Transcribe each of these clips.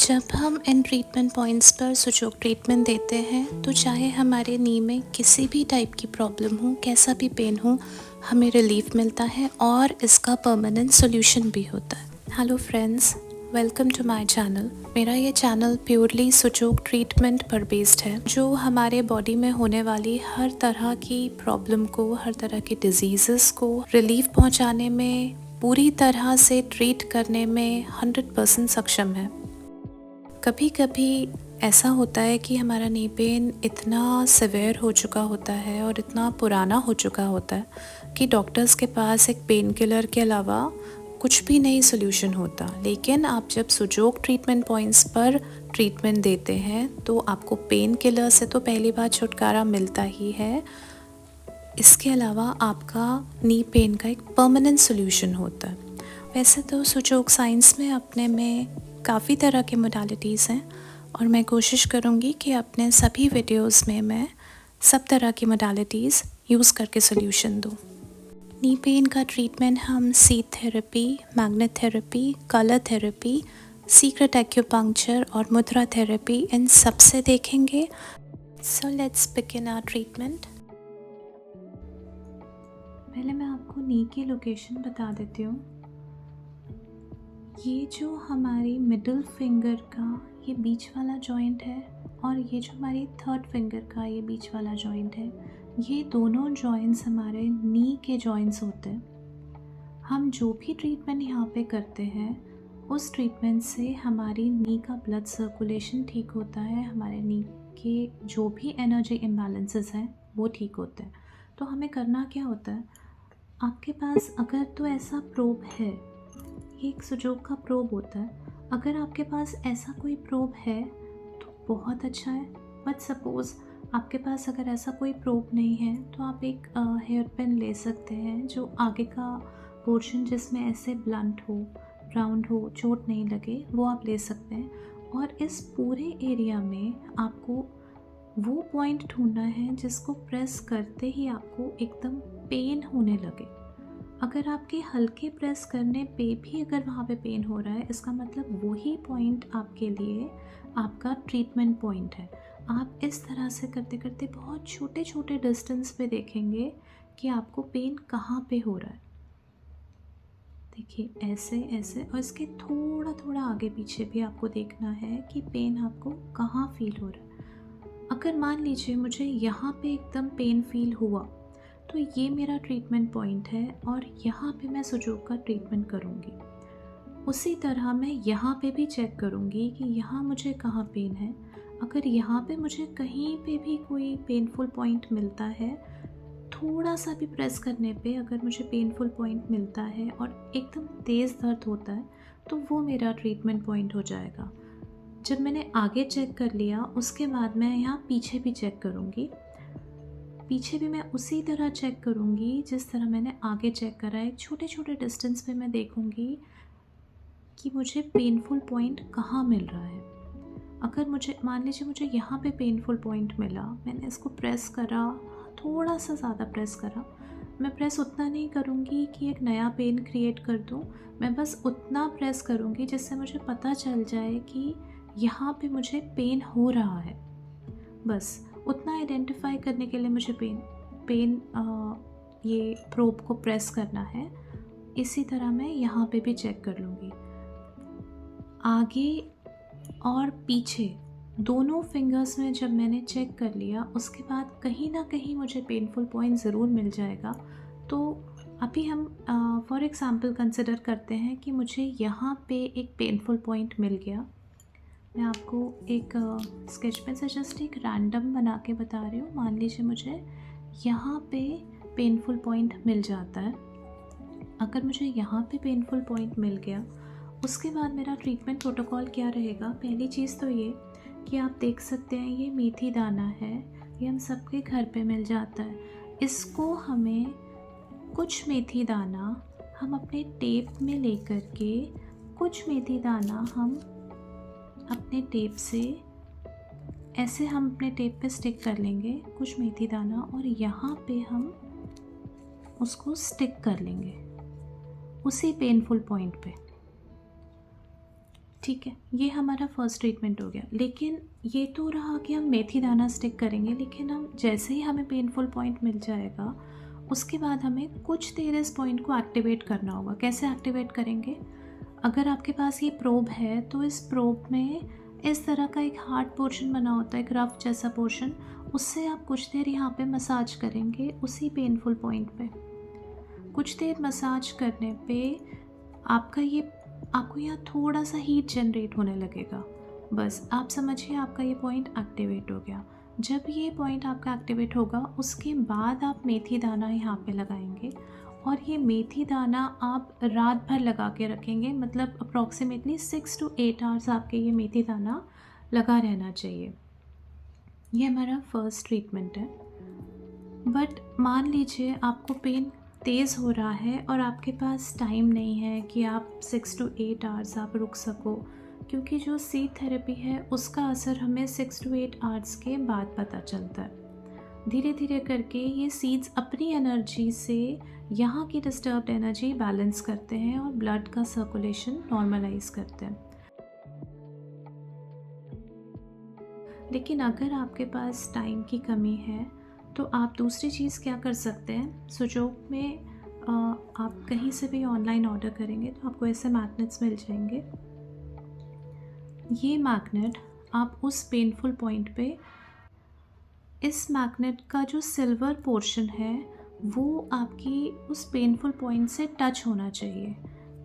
जब हम in treatment points पर सुचोक ट्रीटमेंट देते हैं तो चाहे हमारे नी में किसी भी टाइप की प्रॉब्लम हो, कैसा भी पेन हो, हमें रिलीफ मिलता है और इसका परमानेंट सोल्यूशन भी होता है। Hello friends, welcome to my channel. मेरा ये चैनल प्योरली सुचोक ट्रीटमेंट पर बेस्ड है, जो हमारे बॉडी में होने वाली हर तरह की प्रॉब्लम को, हर तरह की डिजीज़ेस को रिलीफ पहुंचाने में, पूरी तरह से ट्रीट करने में 100% सक्षम है। कभी कभी ऐसा होता है कि हमारा नी पेन इतना सिवियर हो चुका होता है और इतना पुराना हो चुका होता है कि डॉक्टर्स के पास एक पेन किलर के अलावा कुछ भी नहीं सोल्यूशन होता। लेकिन आप जब सुजोक ट्रीटमेंट पॉइंट्स पर ट्रीटमेंट देते हैं तो आपको पेन किलर से तो पहली बार छुटकारा मिलता ही है, इसके अलावा आपका नी पेन का एक परमानेंट सोल्यूशन होता है। वैसे तो सुजोक साइंस में अपने में काफ़ी तरह के मोडालिटीज़ हैं और मैं कोशिश करूँगी कि अपने सभी वीडियोस में मैं सब तरह की मोडालिटीज़ यूज़ करके सोल्यूशन दूँ। नी पेन का ट्रीटमेंट हम seed therapy, magnet therapy, colour therapy, secret acupuncture और मुद्रा थेरेपी, इन सब से देखेंगे। So let's begin our treatment. पहले मैं आपको नी की लोकेशन बता देती हूँ। ये जो हमारी मिडिल फिंगर का ये बीच वाला जॉइंट है और ये जो हमारी थर्ड फिंगर का ये बीच वाला जॉइंट है, ये दोनों जॉइंट्स हमारे नी के जॉइंट्स होते हैं। हम जो भी ट्रीटमेंट यहाँ पे करते हैं उस ट्रीटमेंट से हमारी नी का ब्लड सर्कुलेशन ठीक होता है, हमारे नी के जो भी एनर्जी इम्बैलेंसेस हैं वो ठीक होते हैं। तो हमें करना क्या होता है, आपके पास अगर तो ऐसा प्रोब है, ये एक सुजोक का प्रोब होता है, अगर आपके पास ऐसा कोई प्रोब है तो बहुत अच्छा है। बट सपोज़ आपके पास अगर ऐसा कोई प्रोब नहीं है तो आप एक हेयर पेन ले सकते हैं जो आगे का पोर्शन जिसमें ऐसे ब्लंट हो, राउंड हो, चोट नहीं लगे, वो आप ले सकते हैं। और इस पूरे एरिया में आपको वो पॉइंट ढूंढना है जिसको प्रेस करते ही आपको एकदम पेन होने लगे। अगर आपके हल्के प्रेस करने पे भी अगर वहाँ पे पेन हो रहा है, इसका मतलब वही पॉइंट आपके लिए आपका ट्रीटमेंट पॉइंट है। आप इस तरह से करते करते बहुत छोटे छोटे डिस्टेंस पे देखेंगे कि आपको पेन कहाँ पे हो रहा है। देखिए ऐसे ऐसे, और इसके थोड़ा थोड़ा आगे पीछे भी आपको देखना है कि पेन आपको कहाँ फील हो रहा है। अगर मान लीजिए मुझे यहाँ पे एकदम पेन फील हुआ तो ये मेरा ट्रीटमेंट पॉइंट है और यहाँ पे मैं सुजोक का ट्रीटमेंट करूँगी। उसी तरह मैं यहाँ पे भी चेक करूँगी कि यहाँ मुझे कहाँ पेन है। अगर यहाँ पे मुझे कहीं पे भी कोई पेनफुल पॉइंट मिलता है, थोड़ा सा भी प्रेस करने पे अगर मुझे पेनफुल पॉइंट मिलता है और एकदम तेज़ दर्द होता है, तो वो मेरा ट्रीटमेंट पॉइंट हो जाएगा। जब मैंने आगे चेक कर लिया उसके बाद मैं यहाँ पीछे भी चेक करूँगी। पीछे भी मैं उसी तरह चेक करूँगी जिस तरह मैंने आगे चेक करा है। छोटे छोटे डिस्टेंस पे मैं देखूँगी कि मुझे पेनफुल पॉइंट कहाँ मिल रहा है। अगर मुझे मान लीजिए मुझे यहाँ पे पेनफुल पॉइंट मिला, मैंने इसको प्रेस करा, थोड़ा सा ज़्यादा प्रेस करा। मैं प्रेस उतना नहीं करूँगी कि एक नया पेन क्रिएट कर दूँ, मैं बस उतना प्रेस करूँगी जिससे मुझे पता चल जाए कि यहाँ पे मुझे पेन हो रहा है। बस उतना आइडेंटिफाई करने के लिए मुझे ये प्रोब को प्रेस करना है। इसी तरह मैं यहाँ पे भी चेक कर लूँगी। आगे और पीछे दोनों फिंगर्स में जब मैंने चेक कर लिया उसके बाद कहीं ना कहीं मुझे पेनफुल पॉइंट ज़रूर मिल जाएगा। तो अभी हम फॉर एग्ज़ाम्पल कंसिडर करते हैं कि मुझे यहाँ पे एक पेनफुल पॉइंट मिल गया। मैं आपको एक स्केच पेन से जस्ट एक रैंडम बना के बता रही हूँ। मान लीजिए मुझे यहाँ पे पेनफुल पॉइंट मिल जाता है। अगर मुझे यहाँ पे पेनफुल पॉइंट मिल गया, उसके बाद मेरा ट्रीटमेंट प्रोटोकॉल क्या रहेगा। पहली चीज़ तो ये कि आप देख सकते हैं ये मेथी दाना है, ये हम सबके घर पे मिल जाता है। इसको हमें कुछ मेथी दाना हम अपने टेप में लेकर के, कुछ मेथी दाना हम अपने टेप से ऐसे हम अपने टेप पे स्टिक कर लेंगे कुछ मेथी दाना, और यहाँ पे हम उसको स्टिक कर लेंगे उसी पेनफुल पॉइंट पे। ठीक है, ये हमारा फर्स्ट ट्रीटमेंट हो गया। लेकिन ये तो रहा कि हम मेथी दाना स्टिक करेंगे, लेकिन हम जैसे ही हमें पेनफुल पॉइंट मिल जाएगा उसके बाद हमें कुछ देर इस पॉइंट को एक्टिवेट करना होगा। कैसे एक्टिवेट करेंगे? अगर आपके पास ये प्रोब है तो इस प्रोब में इस तरह का एक हार्ड पोर्शन बना होता है, एक रफ जैसा पोर्शन, उससे आप कुछ देर यहाँ पे मसाज करेंगे उसी पेनफुल पॉइंट पे। कुछ देर मसाज करने पे आपको यहाँ थोड़ा सा हीट जनरेट होने लगेगा। बस आप समझिए आपका ये पॉइंट एक्टिवेट हो गया। जब ये पॉइंट आपका एक्टिवेट होगा उसके बाद आप मेथी दाना यहाँ पे लगाएंगे, और ये मेथी दाना आप रात भर लगा के रखेंगे, मतलब अप्रॉक्सीमेटली 6 to 8 आवर्स आपके ये मेथी दाना लगा रहना चाहिए। ये हमारा फर्स्ट ट्रीटमेंट है। बट मान लीजिए आपको पेन तेज़ हो रहा है और आपके पास टाइम नहीं है कि आप 6 to 8 आवर्स आप रुक सको, क्योंकि जो सीड थेरेपी है उसका असर हमें 6 to 8 आवर्स के बाद पता चलता है। धीरे धीरे करके ये सीड्स अपनी एनर्जी से यहाँ की डिस्टर्ब्ड एनर्जी बैलेंस करते हैं और ब्लड का सर्कुलेशन नॉर्मलाइज करते हैं। लेकिन अगर आपके पास टाइम की कमी है तो आप दूसरी चीज़ क्या कर सकते हैं, सुजोग में आप कहीं से भी ऑनलाइन ऑर्डर करेंगे तो आपको ऐसे मैग्नेट्स मिल जाएंगे। ये मैग्नेट आप उस पेनफुल पॉइंट पे, इस मैग्नेट का जो सिल्वर पोर्शन है वो आपकी उस पेनफुल पॉइंट से टच होना चाहिए।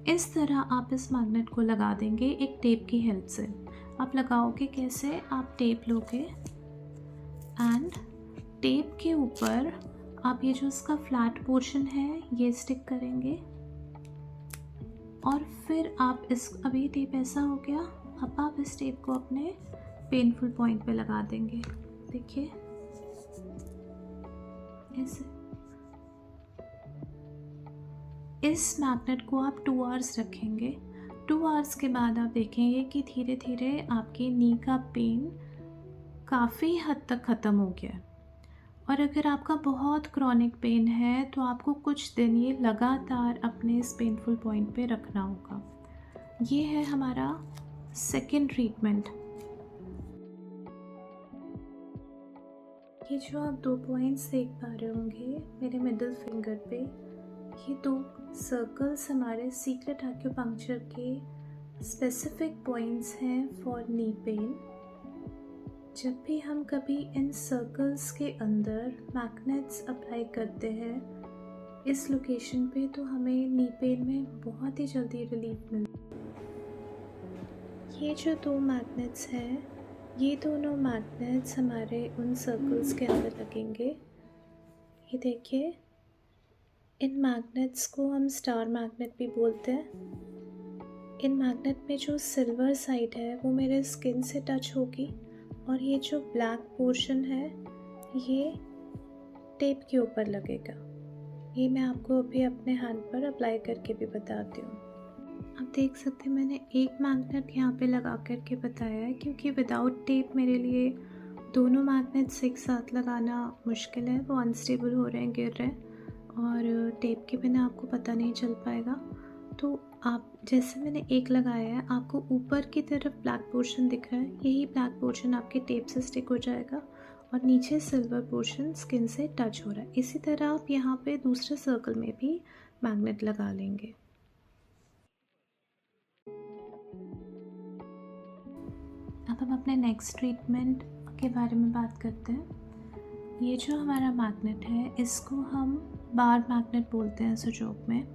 इस तरह आप इस मैग्नेट को लगा देंगे एक टेप की हेल्प से। आप लगाओगे कैसे? आप टेप लोगे एंड टेप के ऊपर आप ये जो इसका फ्लैट पोर्शन है ये स्टिक करेंगे, और फिर आप अब ये टेप ऐसा हो गया। अब आप इस टेप को अपने पेनफुल पॉइंट पे लगा देंगे। देखिए ऐसे। इस मैग्नेट को आप 2 आवर्स रखेंगे। 2 आवर्स के बाद आप देखेंगे कि धीरे धीरे आपके नी का पेन काफ़ी हद तक ख़त्म हो गया। और अगर आपका बहुत क्रॉनिक पेन है तो आपको कुछ दिन ये लगातार अपने इस पेनफुल पॉइंट पे रखना होगा। ये है हमारा सेकेंड ट्रीटमेंट। ये जो आप 2 पॉइंट्स देख पा रहे होंगे मेरे मिडिल फिंगर पे, ये 2 सर्कल्स हमारे सीक्रेट एक्यूपंक्चर के स्पेसिफिक पॉइंट्स हैं फॉर नी पेन। जब भी हम कभी इन सर्कल्स के अंदर मैग्नेट्स अप्लाई करते हैं इस लोकेशन पे, तो हमें नी पेन में बहुत ही जल्दी रिलीफ मिलता है। ये जो 2 मैग्नेट्स हैं, ये दोनों मैग्नेट्स हमारे उन सर्कल्स के अंदर लगेंगे। ये देखिए, इन मैग्नेट्स को हम स्टार मैग्नेट भी बोलते हैं। इन मैग्नेट में जो सिल्वर साइड है वो मेरे स्किन से टच होगी, और ये जो ब्लैक पोर्शन है ये टेप के ऊपर लगेगा। ये मैं आपको अभी अपने हैंड पर अप्लाई करके भी बताती हूँ। आप देख सकते हैं मैंने एक मैग्नेट यहाँ पे लगा करके बताया है, क्योंकि विदाउट टेप मेरे लिए दोनों मैग्नेट्स एक साथ लगाना मुश्किल है। वो अनस्टेबल हो रहे हैं, गिर रहे हैं, और टेप के बिना आपको पता नहीं चल पाएगा। तो आप जैसे मैंने एक लगाया है, आपको ऊपर की तरफ ब्लैक पोर्शन दिख रहा है, यही ब्लैक पोर्शन आपके टेप से स्टिक हो जाएगा, और नीचे सिल्वर पोर्शन स्किन से टच हो रहा है। इसी तरह आप यहाँ पे दूसरे सर्कल में भी मैग्नेट लगा लेंगे। अब हम अपने नेक्स्ट ट्रीटमेंट के बारे में बात करते हैं। ये जो हमारा मैग्नेट है इसको हम बार मैग्नेट बोलते हैं सुजोग में।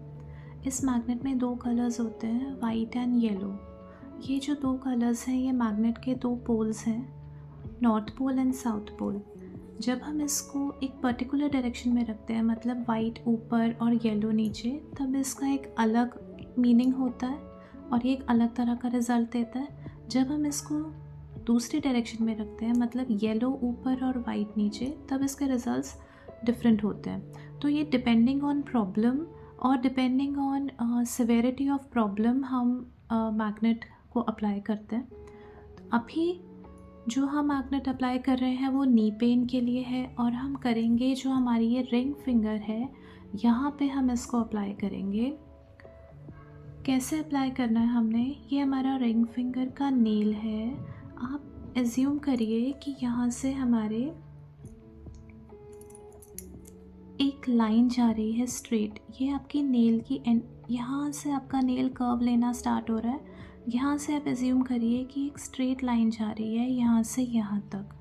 इस मैग्नेट में 2 कलर्स होते हैं, वाइट एंड येलो। ये जो 2 कलर्स हैं ये मैग्नेट के 2 पोल्स हैं, north pole and south pole. जब हम इसको एक पर्टिकुलर डायरेक्शन में रखते हैं, मतलब वाइट ऊपर और येलो नीचे, तब इसका एक अलग मीनिंग होता है और ये एक अलग तरह का रिज़ल्ट देता है। जब हम इसको दूसरी डायरेक्शन में रखते हैं, मतलब येलो ऊपर और वाइट नीचे, तब इसके रिजल्ट्स डिफरेंट होते हैं। तो ये डिपेंडिंग ऑन प्रॉब्लम और depending on severity of problem हम मैग्नेट को अप्लाई करते हैं। तो अभी जो हम मैग्नेट अप्लाई कर रहे हैं वो नी पेन के लिए है, और हम करेंगे जो हमारी ये रिंग फिंगर है यहाँ पे हम इसको अप्लाई करेंगे। कैसे अप्लाई करना है हमने, ये हमारा रिंग फिंगर का नेल है। आप एज्यूम करिए कि यहाँ से हमारे एक लाइन जा रही है स्ट्रेट, ये आपकी नेल की एंड, यहाँ से आपका नेल कर्व लेना स्टार्ट हो रहा है। यहाँ से आप एज्यूम करिए कि एक स्ट्रेट लाइन जा रही है यहाँ से यहाँ तक।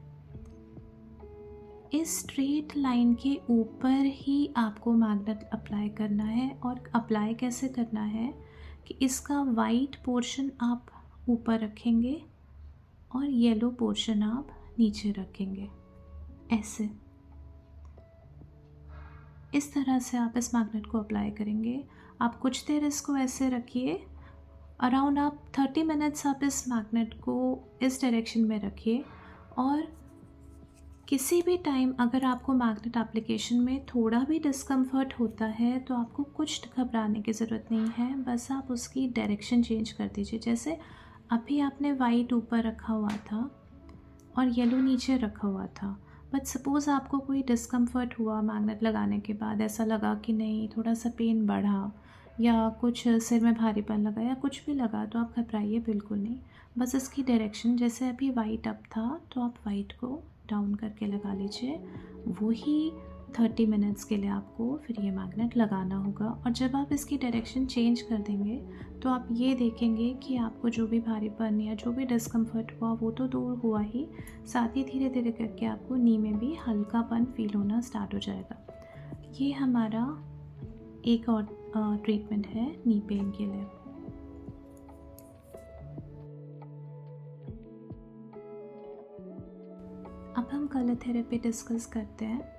इस स्ट्रेट लाइन के ऊपर ही आपको मैग्नेट अप्लाई करना है। और अप्लाई कैसे करना है कि इसका वाइट पोर्शन आप ऊपर रखेंगे और येलो पोर्शन आप नीचे रखेंगे, ऐसे। इस तरह से आप इस मैग्नेट को अप्लाई करेंगे। आप कुछ देर इसको ऐसे रखिए, अराउंड आप 30 मिनट्स आप इस मैग्नेट को इस डायरेक्शन में रखिए। और किसी भी टाइम अगर आपको मैग्नेट एप्लीकेशन में थोड़ा भी डिस्कम्फर्ट होता है तो आपको कुछ घबराने की ज़रूरत नहीं है, बस आप उसकी डायरेक्शन चेंज कर दीजिए। जैसे अभी आपने वाइट ऊपर रखा हुआ था और येलो नीचे रखा हुआ था, बट सपोज़ आपको कोई डिस्कम्फर्ट हुआ मैग्नेट लगाने के बाद, ऐसा लगा कि नहीं थोड़ा सा पेन बढ़ा या कुछ सिर में भारीपन लगा या कुछ भी लगा, तो आप घबराइए बिल्कुल नहीं। बस इसकी डायरेक्शन, जैसे अभी वाइट अप था तो आप वाइट को डाउन करके लगा लीजिए। वही 30 मिनट्स के लिए आपको फिर ये मैग्नेट लगाना होगा। और जब आप इसकी डायरेक्शन चेंज कर देंगे तो आप ये देखेंगे कि आपको जो भी भारीपन या जो भी डिस्कम्फर्ट हुआ वो तो दूर हुआ ही, साथ ही धीरे धीरे करके आपको नी में भी हल्कापन फील होना स्टार्ट हो जाएगा। ये हमारा एक और ट्रीटमेंट है नी पेन के लिए। अब हम कलर थेरेपी डिस्कस करते हैं।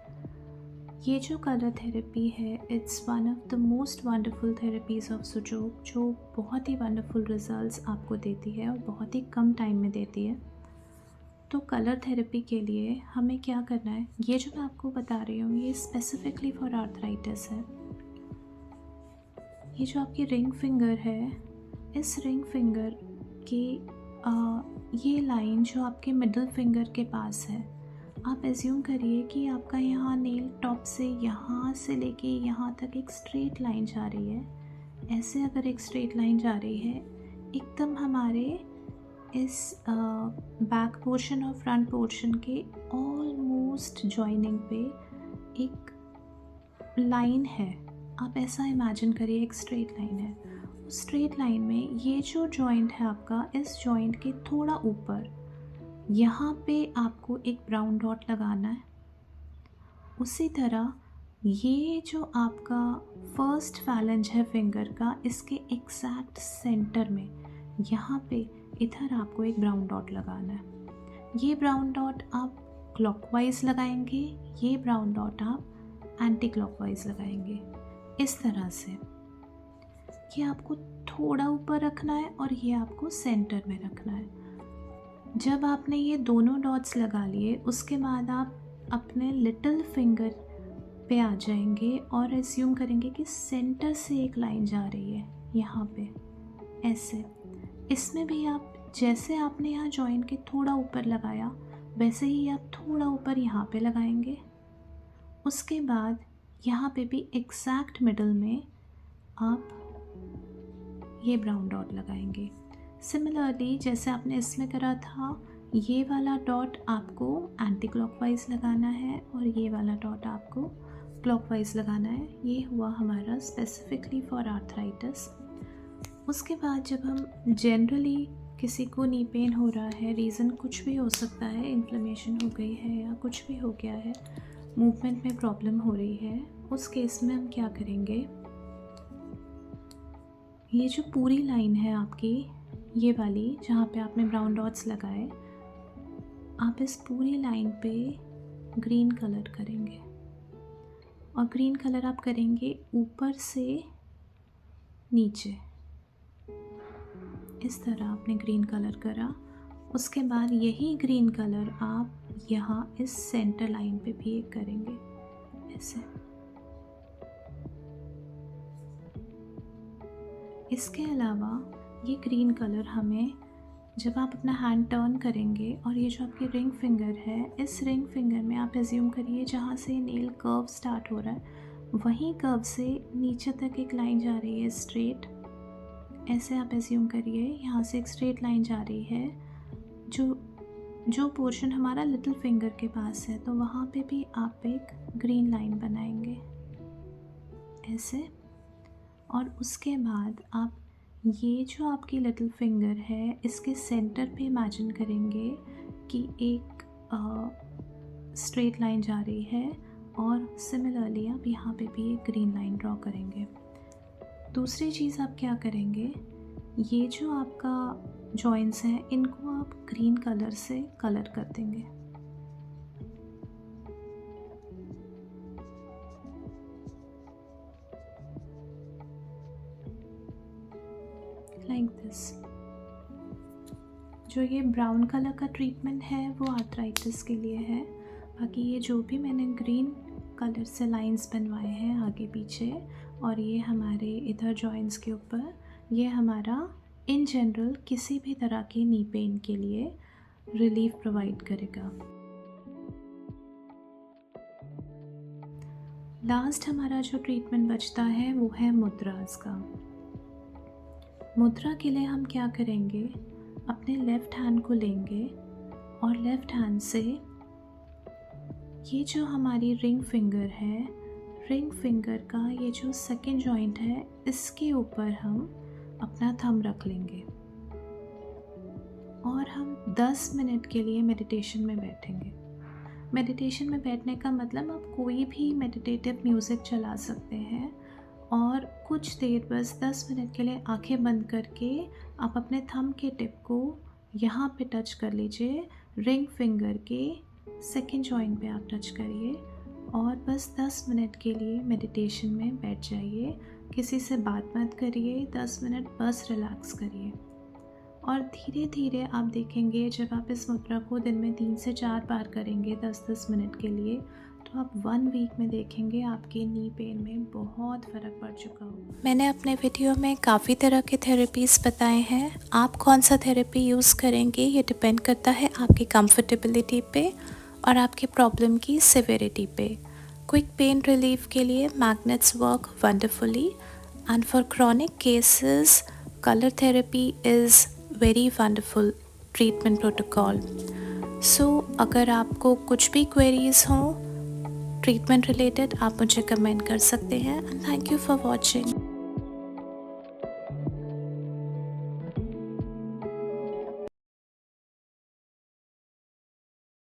ये जो कलर थेरेपी है, it's one of the most wonderful therapies of Sujok, जो बहुत ही वंडरफुल रिजल्ट्स आपको देती है और बहुत ही कम टाइम में देती है। तो कलर थेरेपी के लिए हमें क्या करना है, ये जो मैं आपको बता रही हूँ ये स्पेसिफिकली फॉर आर्थराइटिस है। ये जो आपकी रिंग फिंगर है, इस रिंग फिंगर की ये लाइन जो आपके मिडिल फिंगर के पास है, आप एज्यूम करिए कि आपका यहाँ नेल टॉप से यहाँ से लेके यहाँ तक एक स्ट्रेट लाइन जा रही है। ऐसे अगर एक स्ट्रेट लाइन जा रही है, एकदम हमारे इस बैक पोर्शन और फ्रंट पोर्शन के ऑलमोस्ट जॉइनिंग पे एक लाइन है। आप ऐसा इमेजिन करिए, एक स्ट्रेट लाइन है। उस स्ट्रेट लाइन में ये जो जॉइंट है आपका, इस जॉइंट के थोड़ा ऊपर यहाँ पे आपको एक ब्राउन डॉट लगाना है। उसी तरह ये जो आपका फर्स्ट फैलेंज है फिंगर का, इसके एग्जैक्ट सेंटर में यहाँ पे इधर आपको एक ब्राउन डॉट लगाना है। ये ब्राउन डॉट आप क्लॉकवाइज लगाएंगे, ये ब्राउन डॉट आप एंटी क्लॉकवाइज लगाएंगे। इस तरह से ये आपको थोड़ा ऊपर रखना है और ये आपको सेंटर में रखना है। जब आपने ये दोनों डॉट्स लगा लिए, उसके बाद आप अपने लिटिल फिंगर पे आ जाएंगे और एज्यूम करेंगे कि सेंटर से एक लाइन जा रही है यहाँ पे, ऐसे। इसमें भी आप जैसे आपने यहाँ जॉइंट के थोड़ा ऊपर लगाया, वैसे ही आप थोड़ा ऊपर यहाँ पे लगाएंगे। उसके बाद यहाँ पे भी एग्जैक्ट मिडल में आप ये ब्राउन डॉट लगाएंगे। सिमिलरली जैसे आपने इसमें करा था, ये वाला डॉट आपको एंटी क्लॉकवाइज लगाना है और ये वाला डॉट आपको क्लॉकवाइज लगाना है। ये हुआ हमारा स्पेसिफिकली फॉर आर्थराइटिस। उसके बाद जब हम जनरली किसी को नी पेन हो रहा है, रीज़न कुछ भी हो सकता है, इन्फ्लेमेशन हो गई है या कुछ भी हो गया है, मूवमेंट में प्रॉब्लम हो रही है, उस केस में हम क्या करेंगे, ये जो पूरी लाइन है आपकी, ये वाली जहाँ पे आपने ब्राउन डॉट्स लगाए, आप इस पूरी लाइन पे ग्रीन कलर करेंगे। और ग्रीन कलर आप करेंगे ऊपर से नीचे, इस तरह आपने ग्रीन कलर करा। उसके बाद यही ग्रीन कलर आप यहाँ इस सेंटर लाइन पे भी एक करेंगे, ऐसे। इसके अलावा ये ग्रीन कलर हमें, जब आप अपना हैंड टर्न करेंगे और ये जो आपकी रिंग फिंगर है, इस रिंग फिंगर में आप एज्यूम करिए जहाँ से नेल कर्व स्टार्ट हो रहा है, वहीं कर्व से नीचे तक एक लाइन जा रही है स्ट्रेट, ऐसे आप एज्यूम करिए यहाँ से एक स्ट्रेट लाइन जा रही है, जो पोर्शन हमारा लिटिल फिंगर के पास है, तो वहाँ पे भी आप एक ग्रीन लाइन बनाएंगे ऐसे। और उसके बाद आप ये जो आपकी लिटिल फिंगर है, इसके सेंटर पे इमेजिन करेंगे कि एक स्ट्रेट लाइन जा रही है, और सिमिलरली आप यहाँ पे भी एक ग्रीन लाइन ड्रॉ करेंगे। दूसरी चीज़ आप क्या करेंगे, ये जो आपका जॉइंट्स हैं इनको आप ग्रीन कलर से कलर कर देंगे। Like this. जो ये ब्राउन कलर का ट्रीटमेंट है वो आर्थराइटिस के लिए है। बाकी ये जो भी मैंने ग्रीन कलर से लाइंस बनवाए हैं आगे पीछे, और ये हमारे इधर जॉइंट्स के ऊपर, ये हमारा इन जनरल किसी भी तरह की नी पेन के लिए रिलीफ प्रोवाइड करेगा। लास्ट हमारा जो ट्रीटमेंट बचता है वो है मुद्रास का। मुद्रा के लिए हम क्या करेंगे, अपने लेफ़्ट हैंड को लेंगे और लेफ़्ट हैंड से ये जो हमारी रिंग फिंगर है, रिंग फिंगर का ये जो सेकंड जॉइंट है, इसके ऊपर हम अपना थंब रख लेंगे और हम 10 मिनट के लिए मेडिटेशन में बैठेंगे। मेडिटेशन में बैठने का मतलब आप कोई भी मेडिटेटिव म्यूज़िक चला सकते हैं और कुछ देर बस 10 मिनट के लिए आंखें बंद करके आप अपने थंब के टिप को यहाँ पे टच कर लीजिए, रिंग फिंगर के सेकंड जॉइंट पे आप टच करिए और बस 10 मिनट के लिए मेडिटेशन में बैठ जाइए। किसी से बात मत करिए, 10 मिनट बस रिलैक्स करिए। और धीरे धीरे आप देखेंगे जब आप इस मुद्रा को दिन में 3 से 4 बार करेंगे 10-10 मिनट के लिए, तो आप 1 वीक में देखेंगे आपके नी पेन में बहुत फ़र्क पड़ चुका होगा। मैंने अपने वीडियो में काफ़ी तरह के थेरेपीज़ बताए हैं। आप कौन सा थेरेपी यूज़ करेंगे ये डिपेंड करता है आपकी कंफर्टेबिलिटी पे और आपके प्रॉब्लम की सिविरिटी पे। क्विक पेन रिलीफ के लिए magnets work wonderfully, and for chronic cases colour therapy is very wonderful treatment protocol. So अगर आपको कुछ भी क्वेरीज़ हों ट्रीटमेंट रिलेटेड, आप मुझे कमेंट कर सकते हैं। And thank you for watching.